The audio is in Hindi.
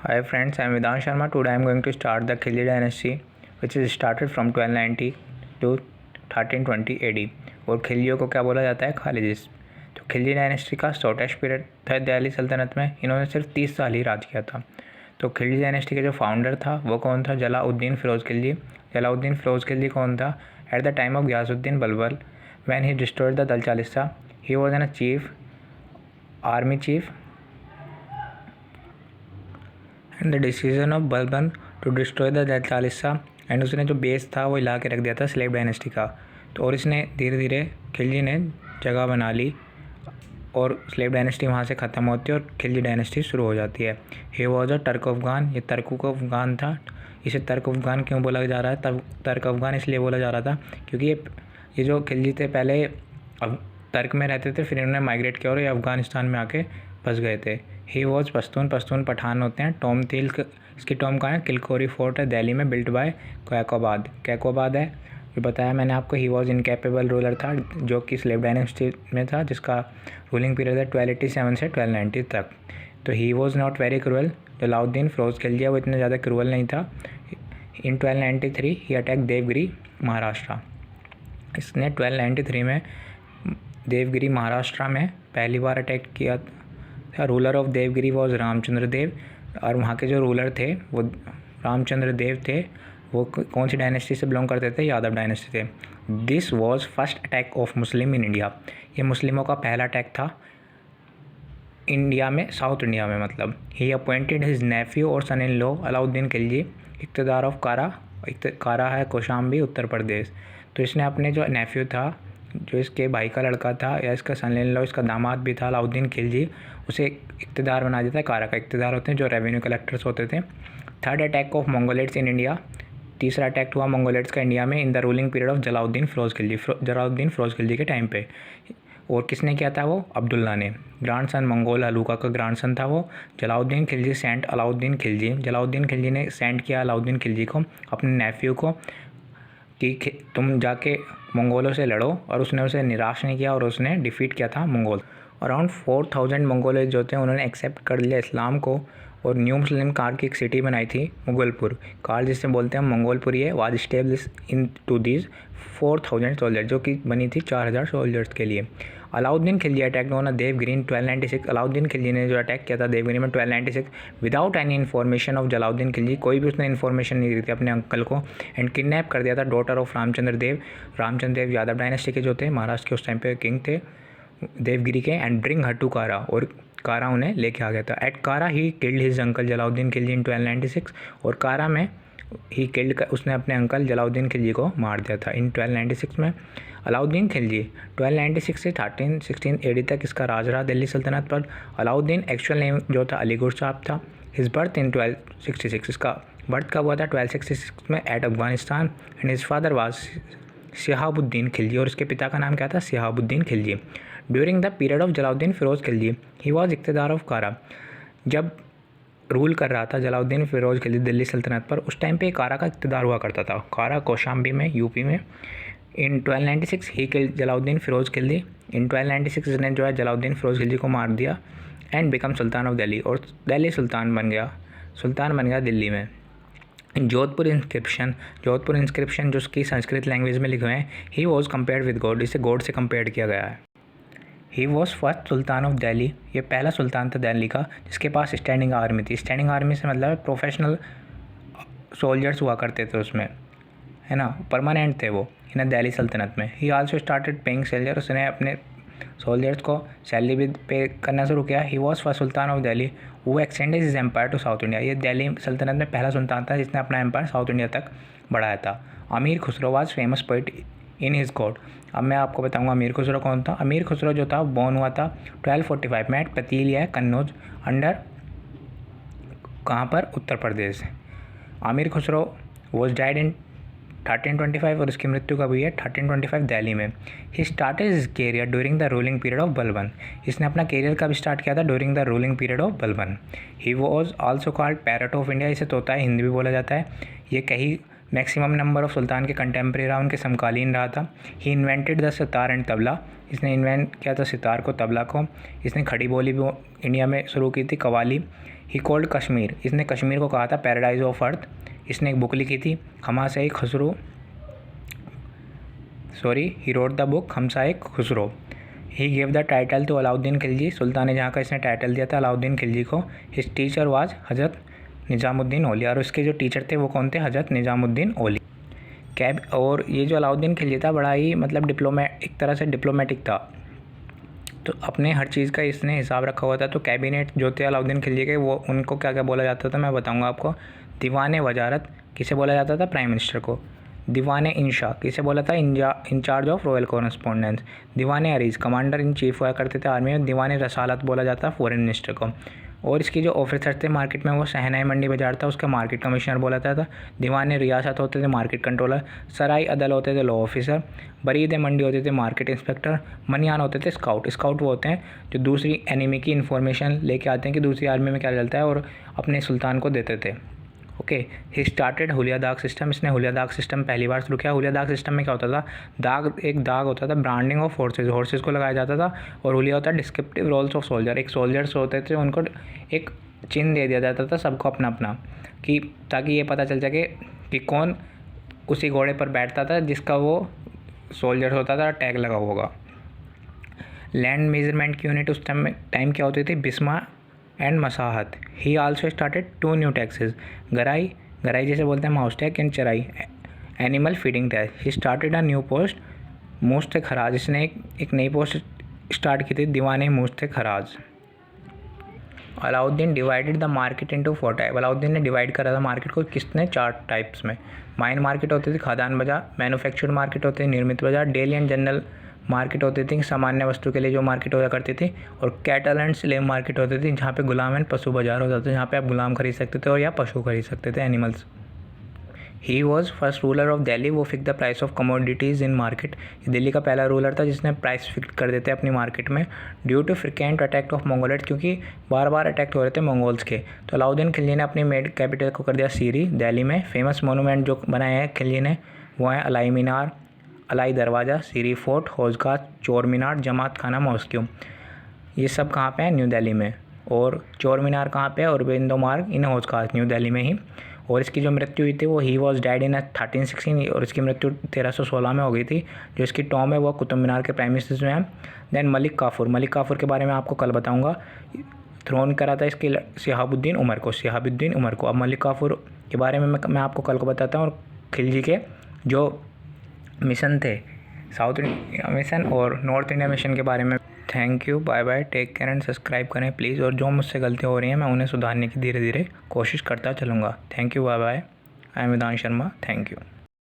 Hi friends, I am Vedant Sharma. Today I am going to start the Khilji dynasty, which is started from 1290 to 1320 AD. और खिलजियों को क्या बोला जाता है? खालिजिस। तो खिलजी डायनेस्टी का शॉर्टेस्ट पीरियड था दिल्ली सल्तनत में। इन्होंने सिर्फ 30 साल ही राज किया था। तो खिलजी डायनेस्टी के जो फाउंडर था वो कौन था? जलाउद्दीन फिरोज़ खिलजी। जलाउद्दीन फिरोज़ खिलजी कौन था? At the time of Ghiyasuddin Balban when he destroyed the Dal Chalisa, he was an chief army chief and the decision of Balban to destroy the Dal Chalisa, and उसने जो बेस था वो हिला के रख दिया था स्लेव डायनेस्टी का। तो और इसने धीरे धीरे खिलजी ने जगह बना ली और स्लेव डायनेस्टी वहाँ से ख़त्म होती है और खिलजी डायनेस्टी शुरू हो जाती है। He was a Turk Afghan. ये तर्क अफगान था। इसे तर्क अफगान क्यों बोला जा रहा है? तब तर्क अफगान इसलिए बोला जा रहा था क्योंकि ये जो खिलजी थे पहले अब तर्क में रहते थे, फिर इन्होंने माइग्रेट किया और ये अफ़गानिस्तान में आके फंस गए थे। He was Pashtun. पश्तून पठान होते हैं। टॉम तिल इसकी टॉम कहाँ है? किलकोरी फोर्ट है दिल्ली में, बिल्ट बाय कैकोबाद। कैकोबाद है ये बताया मैंने आपको। ही वॉज इनकैपेबल रूलर था जो कि स्लेव डायनेस्टी में था, जिसका रूलिंग पीरियड है 1287 से 1290 तक। तो he was not very cruel. Jalauddin Firoz Khilji वो इतना ज़्यादा क्रूअल नहीं था। इन 1293 ही अटैक देवगिरी महाराष्ट्र। इसने 1293 में देवगिरी महाराष्ट्र में पहली बार अटैक किया था। Ruler of Devagiri was Ramachandra Dev, और वहाँ के जो रूलर थे वो रामचंद्र देव थे। वो कौन सी डायनेस्टी से बिलोंग करते थे? यादव डायनेस्टी थे। This was first attack of Muslim in India. ये मुस्लिमों का पहला अटैक था इंडिया में, साउथ इंडिया में मतलब। ही अपॉइंटेड हिज नेफ्यू और son in law Alauddin Khilji iqtadar of Kara. Kara है कौशाम्बी उत्तर प्रदेश। तो इसने अपने जो नेफ्यू था, जो इसके भाई का लड़का था या इसका सन इन लॉ, इसका दामाद भी था अलाउद्दीन खिलजी, उसे इक़्तिदार बना देता है। कारा का इक़्तिदार होते हैं जो रेवेन्यू कलेक्टर्स होते थे। Third attack of Mongols in India. तीसरा अटैक हुआ मंगोलेट्स का इंडिया में in the ruling period of Jalaluddin Firoz Khilji. Jalaluddin Firoz Khilji के टाइम पे। और किसने किया था वो? अब्दुल्ला ने। ग्रैंड सन मंगोल हलूका का ग्रैंड सन था वो। जलाउद्दीन खिलजी सेंट अलाउद्दीन खिलजी। जलाउद्दीन खिलजी ने सेंड किया अलाउद्दीन खिलजी को, अपने नेफ्यू को, कि तुम जाके मंगोलों से लड़ो, और उसने उसे निराश नहीं किया और उसने डिफीट किया था मंगोल। अराउंड 4000 मंगोल जो थे उन्होंने एक्सेप्ट कर लिया इस्लाम को, और न्यू मुस्लिम कार की एक सिटी बनाई थी मुगलपुर। कार जिसे बोलते हैं मंगोलपुरी है, was established in to these 4000 soldier, जो कि बनी थी 4000 सोल्जर्स के लिए। Alauddin Khilji attack on Devagiri in 1296। Alauddin Khilji ने जो अटैक किया था देवगिरी में 1296 without any information of Jalaluddin Khilji. कोई भी उसने इन्फॉर्मेशन नहीं दी थी अपने अंकल को, एंड किडनैप कर दिया था daughter of Ramchandra Dev. Ramchandra Dev Yadav dynasty के जो थे, महाराष्ट्र के उस टाइम पे किंग थे देवगिरी के, एंड ब्रिंग हर टू कारा, और कारा उन्हें लेके आ गया था। At Kara he killed his uncle Jalaluddin Khilji in 1296, और कारा में ही किल्ड उसने अपने अंकल जलाउद्दीन खिलजी को मार दिया था इन 1296 में। अलाउद्दीन खिलजी 1296 से 1316 AD तक इसका राज रहा दिल्ली सल्तनत पर। अलाउद्दीन एक्चुअल नेम जो था अलीगढ़ साहब था। His birth in 1266। इसका बर्थ कब हुआ था? 1266 में at Afghanistan, and his father was Shihabuddin Khilji, और इसके पिता का नाम क्या था? Shihabuddin Khilji. During the period of Jalaluddin Firoz Khilji he was iqtadar of Kara. जब रूल कर रहा था जलाउद्दीन फिरोज़ खिलजी दिल्ली सल्तनत पर, उस टाइम पे कारा का इक़्तिदार हुआ करता था। कारा कौशाम्बी में, यूपी में। इन 1296 he killed Jalauddin Firoz Khilji. In 1296 इसने जो है जलाउद्दीन फिरोज़ खिलजी को मार दिया, and become Sultan of Delhi, और दिल्ली सुल्तान बन गया दिल्ली में। जोधपुर इंस्क्रिप्शन जो उसकी संस्कृत लैंग्वेज में लिखे हुए हैं, he was compared with God. इसे गॉड से कंपेयर किया गया है। He was first sultan of Delhi. ये पहला सुल्तान था दिल्ली का जिसके पास स्टैंडिंग आर्मी थी। स्टैंडिंग आर्मी से मतलब प्रोफेशनल सोल्जर्स हुआ करते थे उसमें, है ना, परमानेंट थे वो इन दिल्ली सल्तनत में। ही आल्सो स्टार्टेड पेइंग सोल्जर। उसने अपने सोल्जर्स को सैलरी भी पे करना शुरू किया। He was first sultan of Delhi वो extended his empire to south India. ये दिल्ली सल्तनत में पहला सुल्तान था जिसने अपना एम्पायर साउथ इंडिया तक बढ़ाया था। अमीर Khusro was famous poet in his court. अब मैं आपको बताऊंगा अमीर खुसरो कौन था। अमीर खुसरो जो था बॉर्न हुआ था 1245 में एट पतीलिया कन्नौज अंडर, कहाँ पर? Uttar Pradesh. Amir Khusro was died in 1325, और इसकी मृत्यु कब हुई है? 1325 दिल्ली में। He started his career during the ruling period of Balban. इसने अपना कैरियर कब स्टार्ट किया था? During the ruling period of Balban. He was also called parrot of India. इसे तोता हिंदी भी बोला जाता है। ये कहीं मैक्सिमम नंबर ऑफ सुल्तान के कंटेम्प्रेरी रहा, उनके समकालीन रहा था। He invented the sitar and tabla, इसने इन्वेंट किया था सितार को, तबला को। इसने खड़ी बोली भी इंडिया में शुरू की थी, कवाली। ही कोल्ड कश्मीर, इसने कश्मीर को कहा था पैराडाइज ऑफ अर्थ। इसने एक बुक लिखी थी Hamsaye Khusro, he wrote the book Hamsaye Khusro. He gave the title to Alauddin Khilji, Sultan Jahan का इसने टाइटल दिया था अलाउद्दीन खिलजी को। His teacher was Hazrat Nizamuddin Auli, और उसके जो टीचर थे वो कौन थे? हज़रत निज़ामुद्दीन औली। कैब और ये जो अलाउद्दीन खिलजी था बड़ा ही मतलब एक तरह से डिप्लोमेटिक था, तो अपने हर चीज़ का इसने हिसाब रखा हुआ था। तो कैबिनेट जो थे अलाउद्दीन खिलजी के, वो उनको क्या क्या बोला जाता था मैं बताऊंगा आपको। दीवान वजारत किसे बोला जाता था? प्राइम मिनिस्टर को। दीवान इंशा किसे बोला था? In-charge of royal correspondence. दीवान अरीज कमांडर इन चीफ हुआ करते थे आर्मी में। दीवान रसालत बोला जाता फॉरेन मिनिस्टर को। और इसकी जो ऑफिसर थे मार्केट में, वो शहनाई मंडी बाजार था, उसका मार्केट कमिश्नर बोला जाता था। दीवान रियासत होते थे मार्केट कंट्रोलर। सराई अदल होते थे लॉ ऑफिसर। बरीद मंडी होते थे मार्केट इंस्पेक्टर। मनियान होते थे स्काउट। स्काउट वो होते हैं जो दूसरी एनिमी की इन्फॉर्मेशन लेके आते हैं कि दूसरी आर्मी में क्या चलता है, और अपने सुल्तान को देते थे। ओके, ही स्टार्टेड हुलिया दाग सिस्टम, इसने हुलिया दाग सिस्टम पहली बार शुरू किया। हुलिया दाग सिस्टम में क्या होता था? एक दाग होता था, ब्रांडिंग ऑफ हॉर्सेज को लगाया जाता था। और हुलिया होता है डिस्क्रिप्टिव रोल्स ऑफ सोल्जर, एक सोल्जर्स होते थे उनको एक चिन्ह दे दिया जाता था सबको अपना अपना, कि ताकि ये पता चल सके कि कौन उसी घोड़े पर बैठता था जिसका वो सोल्जर्स होता था, टैग लगा होगा। लैंड मेजरमेंट की यूनिट उस टाइम क्या होती थी? Bisma and Masahat. He also started 2 new taxes, Garai जैसे बोलते हैं house tax, and Charai animal feeding tax. He started a new post Mustakhraj, इसने एक नई पोस्ट स्टार्ट की थी, Diwan Mustakhraj. Alauddin divided the market into 4 type, Alauddin ने डिवाइड करा था मार्केट को किसने? 4 टाइप्स में। माइन मार्केट होती थी, खादान बाजार। मैन्युफैक्चर्ड मार्केट होती थी, निर्मित बाजार। डेली एंड जनरल मार्केट होती थी, सामान्य वस्तु के लिए जो मार्केट होया करती थी। और कैटल एंड स्लेव मार्केट होती थी, जहाँ पे गुलाम एंड पशु बाजार होता था, जहाँ पे आप गुलाम खरीद सकते थे और या पशु खरीद सकते थे, animals. He was first ruler of Delhi, वो fix the price of commodities in market. Delhi का पहला रूलर था जिसने प्राइस फिक्स कर देते अपनी मार्केट में। Due to frequent attack of Mongol, क्योंकि बार बार अटैक हो रहे थे मंगोल्स के, तो अलाउद्दीन खिलजी ने अपनी मेड कैपिटल को कर दिया सीरी, दिल्ली में। फेमस मोनूमेंट जो बनाए हैं खिलजी ने वो हैं अलाई मीनार, अलाई दरवाज़ा, सीरी फोर्ट, हौज़-खास, चोर मीनार, जमात खाना मॉस्क्यू। ये सब कहाँ पे है? न्यू दिल्ली में। और चोर मीनार कहाँ पे है? और बिंदो मार्ग इन हौज़-खास, न्यू दिल्ली में ही। और इसकी जो मृत्यु हुई थी वो ही वॉज डाइड इन 1316, और इसकी मृत्यु 1316 में हो गई थी। जो इसकी टॉम है वो कुतुब मीनार के प्राइम मिनिस्टर में है। देन मलिक काफूर के बारे में आपको कल बताऊँगा। थ्रोन करा था इसके शहाबुद्दीन उमर को। अब मलिक काफूर के बारे में मैं आपको कल को बताता हूँ। और खिलजी के जो मिशन थे, साउथ इंडिया मिशन और नॉर्थ इंडिया मिशन के बारे में। Thank you, bye bye, take care and subscribe करें प्लीज़। और जो मुझसे गलतियाँ हो रही हैं मैं उन्हें सुधारने की धीरे धीरे कोशिश करता चलूँगा। Thank you, bye bye. I am Vedant Sharma, thank you.